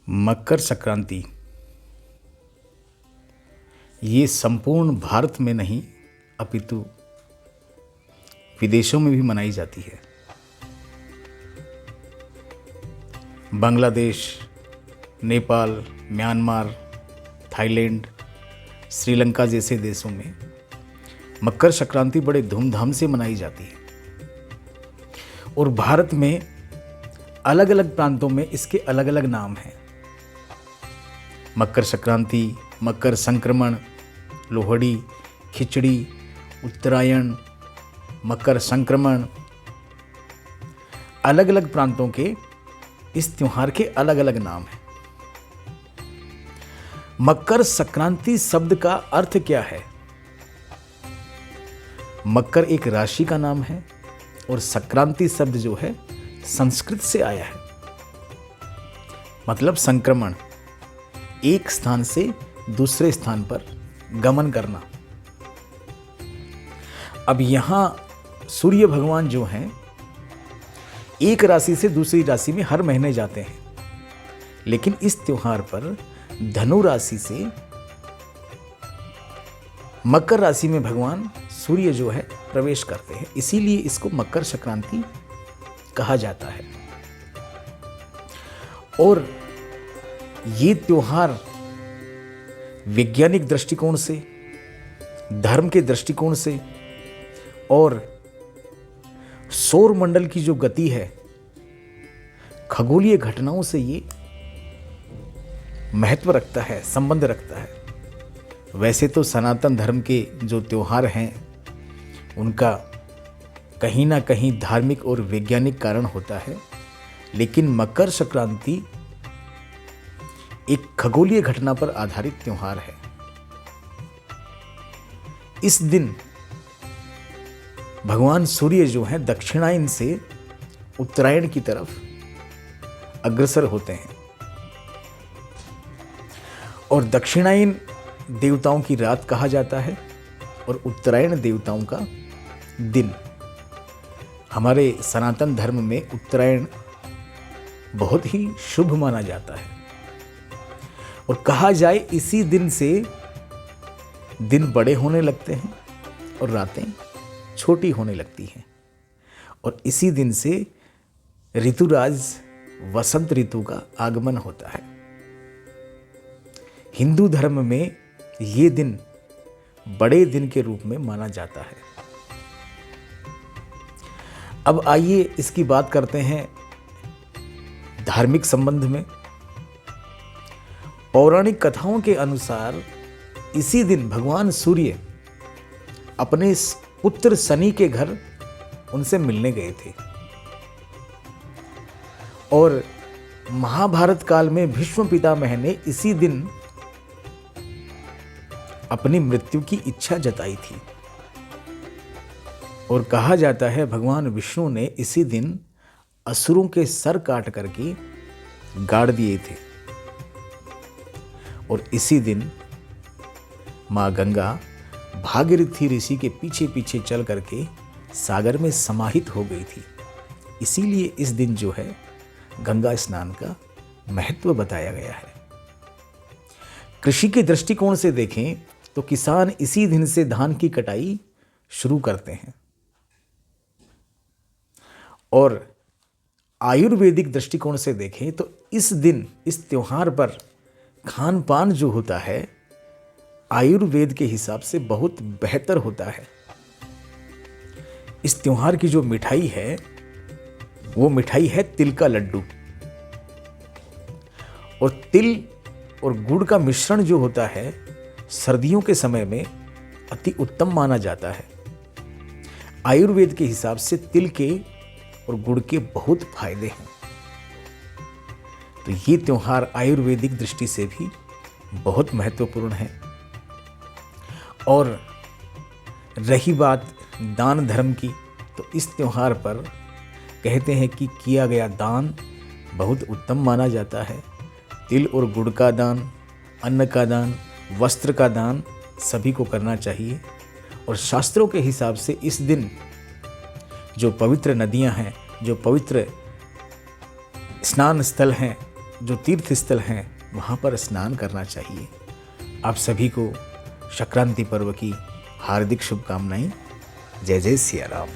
मकर संक्रांति ये संपूर्ण भारत में नहीं अपितु विदेशों में भी मनाई जाती है। बांग्लादेश, नेपाल, म्यांमार, थाईलैंड, श्रीलंका जैसे देशों में मकर संक्रांति बड़े धूमधाम से मनाई जाती है और भारत में अलग अलग प्रांतों में इसके अलग अलग नाम हैं। मकर संक्रांति, मकर संक्रमण, लोहड़ी, खिचड़ी, उत्तरायण, मकर संक्रमण, अलग अलग प्रांतों के इस त्योहार के अलग अलग नाम हैं। मकर संक्रांति शब्द का अर्थ क्या है? मकर एक राशि का नाम है और संक्रांति शब्द जो है संस्कृत से आया है, मतलब संक्रमण, एक स्थान से दूसरे स्थान पर गमन करना। अब यहां सूर्य भगवान जो हैं एक राशि से दूसरी राशि में हर महीने जाते हैं, लेकिन इस त्योहार पर धनु राशि से मकर राशि में भगवान सूर्य जो है प्रवेश करते हैं, इसीलिए इसको मकर संक्रांति कहा जाता है। और ये त्योहार वैज्ञानिक दृष्टिकोण से, धर्म के दृष्टिकोण से और सौर मंडल की जो गति है, खगोलीय घटनाओं से ये महत्व रखता है, संबंध रखता है। वैसे तो सनातन धर्म के जो त्योहार हैं उनका कहीं ना कहीं धार्मिक और वैज्ञानिक कारण होता है, लेकिन मकर संक्रांति एक खगोलीय घटना पर आधारित त्योहार है। इस दिन भगवान सूर्य जो है दक्षिणायन से उत्तरायण की तरफ अग्रसर होते हैं और दक्षिणायन देवताओं की रात कहा जाता है और उत्तरायण देवताओं का दिन। हमारे सनातन धर्म में उत्तरायण बहुत ही शुभ माना जाता है और कहा जाए इसी दिन से दिन बड़े होने लगते हैं और रातें छोटी होने लगती हैं और इसी दिन से ऋतुराज वसंत ऋतु का आगमन होता है। हिंदू धर्म में ये दिन बड़े दिन के रूप में माना जाता है। अब आइए इसकी बात करते हैं धार्मिक संबंध में। पौराणिक कथाओं के अनुसार इसी दिन भगवान सूर्य अपने पुत्र शनि के घर उनसे मिलने गए थे और महाभारत काल में भीष्म पितामह ने इसी दिन अपनी मृत्यु की इच्छा जताई थी और कहा जाता है भगवान विष्णु ने इसी दिन असुरों के सर काट करके गाड़ दिए थे और इसी दिन मां गंगा भागीरथी ऋषि के पीछे पीछे चल करके सागर में समाहित हो गई थी। इसीलिए इस दिन जो है गंगा स्नान का महत्व बताया गया है। कृषि के दृष्टिकोण से देखें तो किसान इसी दिन से धान की कटाई शुरू करते हैं और आयुर्वेदिक दृष्टिकोण से देखें तो इस दिन, इस त्योहार पर खान पान जो होता है आयुर्वेद के हिसाब से बहुत बेहतर होता है। इस त्योहार की जो मिठाई है वो मिठाई है तिल का लड्डू और तिल और गुड़ का मिश्रण जो होता है सर्दियों के समय में अति उत्तम माना जाता है। आयुर्वेद के हिसाब से तिल के और गुड़ के बहुत फायदे हैं, तो ये त्योहार आयुर्वेदिक दृष्टि से भी बहुत महत्वपूर्ण है। और रही बात दान धर्म की, तो इस त्योहार पर कहते हैं कि किया गया दान बहुत उत्तम माना जाता है। तिल और गुड़ का दान, अन्न का दान, वस्त्र का दान सभी को करना चाहिए और शास्त्रों के हिसाब से इस दिन जो पवित्र नदियां हैं, जो पवित्र स्नान स्थल हैं, जो तीर्थ स्थल हैं वहाँ पर स्नान करना चाहिए। आप सभी को संक्रांति पर्व की हार्दिक शुभकामनाएं। जय जय सिया राम।